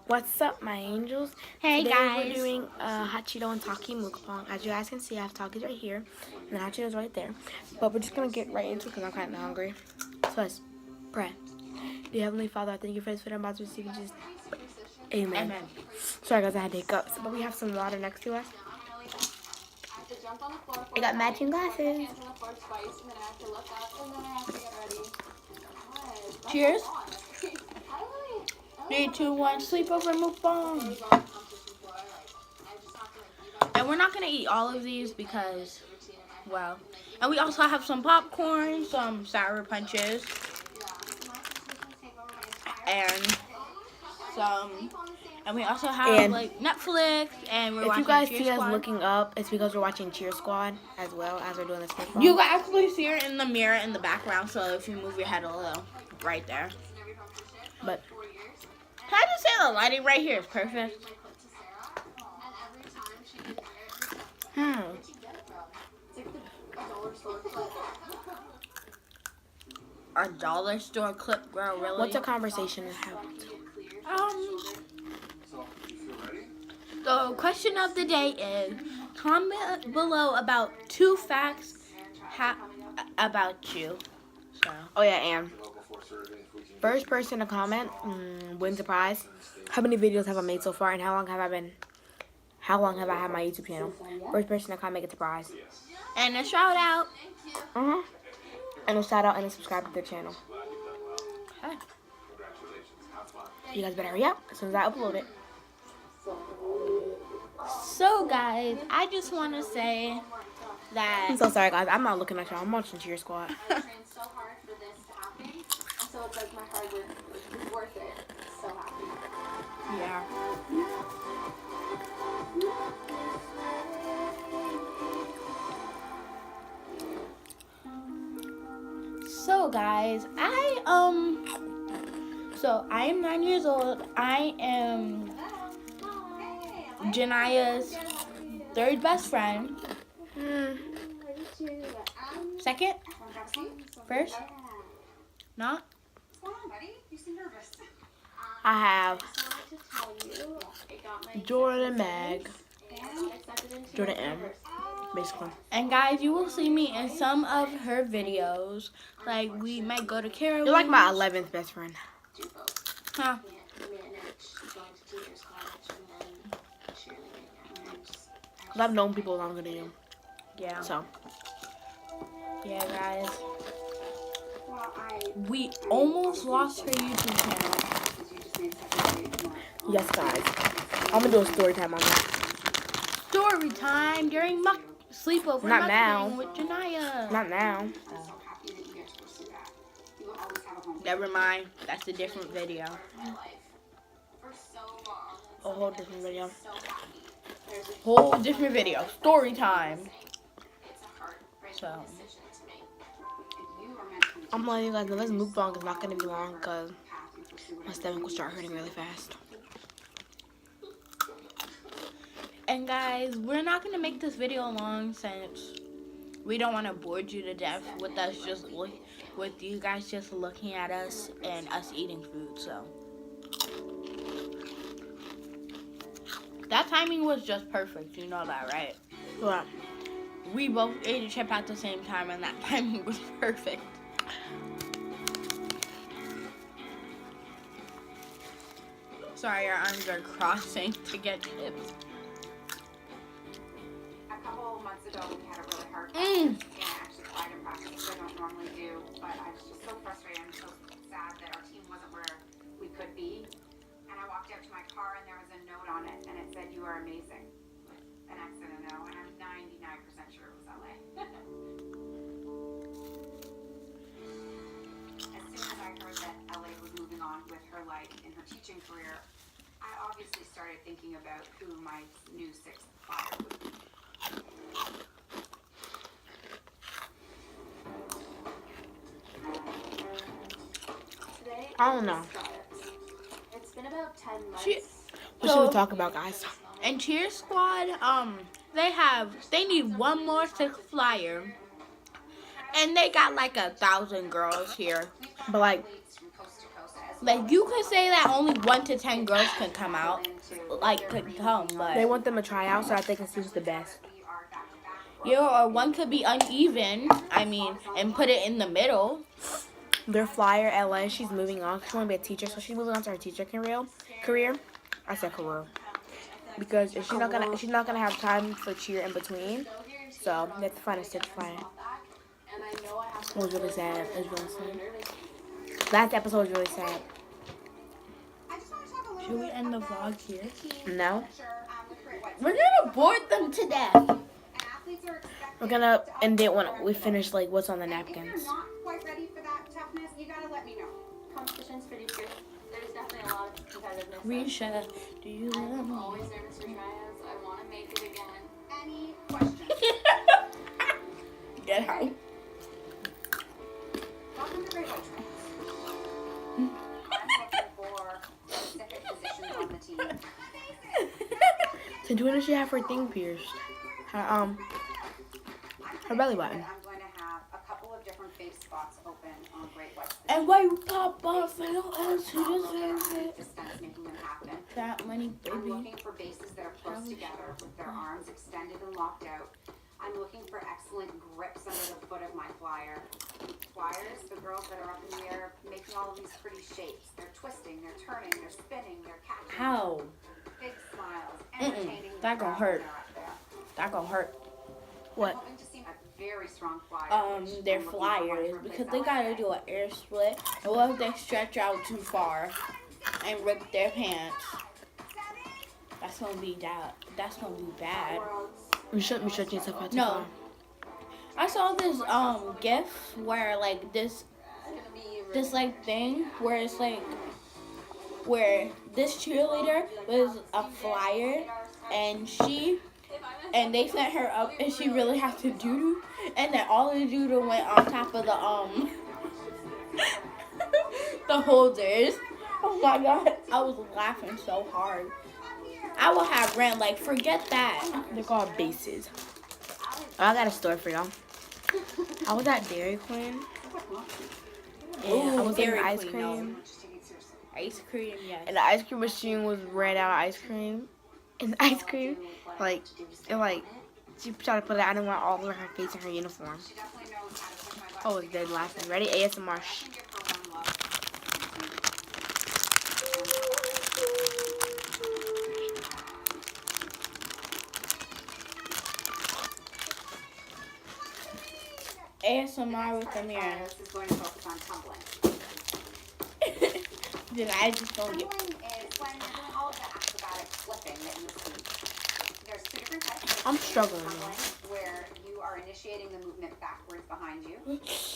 What's up, my angels? Hey, Today guys. we're doing hot Cheeto and Takis Mukbang. As you guys can see, I have Takis right here, and the hot Cheetos right there. But we're just going to get right into it because I'm kind of hungry. So let's pray. Dear Heavenly Father, I thank you for this food I'm about to receive. Just Amen. Amen. Sorry, guys, I had hiccups. But we have some water next to us. I got matching glasses. Cheers. 3, 2, 1, sleepover mukbang. And we're not going to eat all of these because, well, and we also have some popcorn, some sour punches, and we also have like Netflix, and we're watching If you guys Cheer see us Squad. looking up, it's because we're watching Cheer Squad as well as we're doing this mukbang. You can actually see her in the mirror in the background, so if you move your head a little, right there. But Can I just say the lighting right here is perfect? A dollar store clip, girl, really? What's a conversation we have? The question of the day is, comment below about 2 facts about you. So. Oh yeah, and first person to comment wins a prize. How many videos have I made so far, and how long have I had my YouTube channel? First person to comment gets a prize. And a shout out. And a shout out and a subscribe to their channel. Okay. You guys better hurry up as soon as I upload it. So guys, I just want to say that I'm so sorry, guys. I'm not looking at y'all. I'm watching Cheer Squad. So it's like my hard work is worth it. So happy. yeah. So guys, I am 9 years old. I am Jania's 3rd best friend. Second? First? Not? I have Jordan and Meg. Jordan M. Basically. And guys, you will see me in some of her videos. Like, we might go to karaoke. You're like my 11th best friend. Huh. Because I've known people longer than you. Yeah. So. Yeah, guys. We almost lost her YouTube channel. Yes, guys. I'm going to do a story time on that. Story time during sleepover. Not now. With Jania. Not now. Never mind. That's a different video. A whole different video. Whole different video. Story time. So. I'm letting you guys know this mukbang is not going to be long because my stomach will start hurting really fast. And guys, we're not going to make this video long since we don't want to bore you to death with us with you guys just looking at us and us eating food. So that timing was just perfect. You know that, right? What? We both ate a chip at the same time and that timing was perfect. Sorry, our arms are crossing to get chips. A couple months ago, we had a really hard practice, and I actually cried in practice, which I don't normally do, but I was just so frustrated and so sad that our team wasn't where we could be. And I walked out to my car, and there was a note on it, and it said, "You are amazing," with an X and an O, and I'm 99% sure it was LA. As soon as I heard that LA was moving on with her life in her teaching career, I obviously started thinking about who my new 6th flyer would be. I don't know. It's been about 10 months. What should we talk about, guys? And Cheer Squad, they need one more 6th flyer. And they got like 1,000 girls here. But like Like, you could say that only 1 to 10 girls can come out. Like, could come, They but... want them to try out so that they can see who's the best. Yeah, or one could be uneven, I mean, and put it in the middle. Their flyer, LA, she's moving on. She want to be a teacher, so she's moving on to her teacher career. I said career. Because if she's not gonna have time for cheer in between. So they have to find a stitch flyer. It was really sad. It was really sad. Last episode was really sad. Should we end the vlog here? No. We're gonna bore them to death. We're gonna end it when we finish like what's on the napkins. Quite ready for that toughness, you gotta let me know. Competition's pretty fierce. There's definitely a lot of competitiveness. Risha, do you love I'm me? always nervous for tryouts. I want to make it again. Any questions? Get out. Welcome to Great White Trails. I'm looking for specific positions on the team. Since when does she have her thing pierced? Her belly button. I'm going to have a couple of different face spots open on Great White. And why you pop off and else who deserves it? Distance making them happen. That money, I'm baby. looking for bases that are close together with their arms extended and locked out. I'm looking for excellent grips under the foot of my flyer. Flyers, the girls that are up in the air making all of these pretty shapes. They're twisting, they're turning, they're spinning, they're catching. How? Big smiles, entertaining. That gonna hurt. That gonna hurt. What? I'm hoping to see a very strong flyer. Their flyers, because they gotta do an air split. And what if they stretch out too far and rip their pants? That's gonna be that. That's gonna be bad. We shouldn't be stretching stuff out too No. far. I saw this gif where like this like thing where it's like where this cheerleader was a flyer and they sent her up and she really had to doo-doo, and then all the doo-doo went on top of the the holders. Oh my god, I was laughing so hard. I would have ran like, forget that. They're called bases. Oh, I got a story for y'all. I was at Dairy Queen. And I was Dairy getting ice Queen, cream. Ice cream, yes. And the ice cream machine was ran out of ice cream. And the ice cream, she tried to put it out and went all over her face in her uniform. I was dead laughing. Ready? ASMR. ASMR with the mirror. This is going to focus on tumbling. Then I just don't get. Tumbling is when you're doing all of the acrobatic flipping that you see. There's two different types. There's I'm struggling. tumbling, where you are initiating the movement backwards behind you.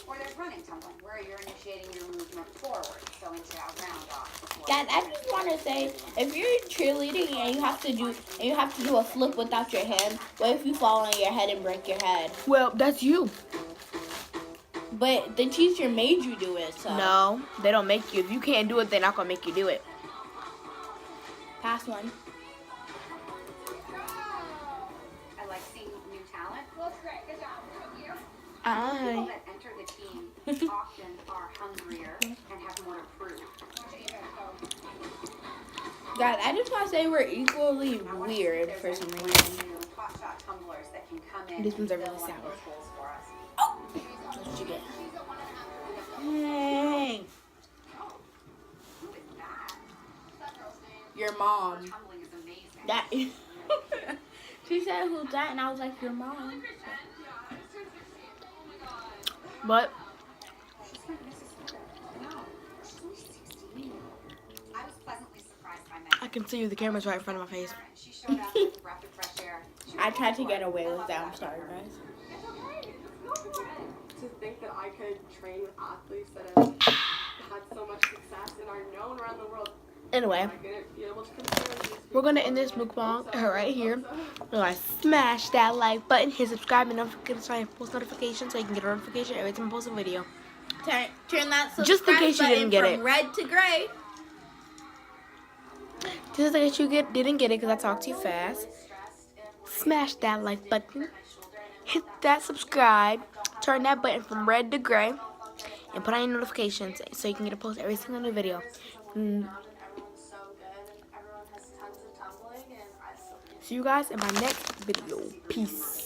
Or there's running tumbling, where you're initiating your movement forward, so into a round off. before- Guys, I just want to say, if you're cheerleading and you have to do a flip without your hand, what if you fall on your head and break your head? Well, that's you. But the teacher made you do it, so. No, they don't make you. If you can't do it, they're not going to make you do it. Pass one. I like seeing new talent. People Aye. that enter the team often are hungrier and have more to prove. Guys, I just want to say we're equally weird for some reason. Hotshot tumblers that can come in These ones are and really fill one of sour. those holes for us. What did you get? Hey, Who is that? your mom. Tumbling is amazing. That. She said, "Who's that?" And I was like, "Your mom." But She's not Mrs. Heather. No, she's only 16. I was pleasantly surprised by Megan. I can see you. The camera's right in front of my face. She showed up with a breath of fresh air. She was I tried to full get of away it. I with love that. I'm about sorry, her. guys. To think that I could train with athletes that have had so much success and are known around the world, Anyway, I'm gonna be able to compare these we're going to end this mukbang right here. We're going to smash that like button, hit subscribe, and don't forget to turn on post notifications so you can get a notification every time I post a video. Turn that subscribe Just in case you didn't get button it. from red to gray. Just in case you didn't get it because I talked too fast. Smash that like button. Hit that subscribe. Turn that button from red to gray. And put on your notifications so you can get a post every single new video. and everyone's so good, and everyone has tons of tumbling, and I still can't. See you guys in my next video. Peace.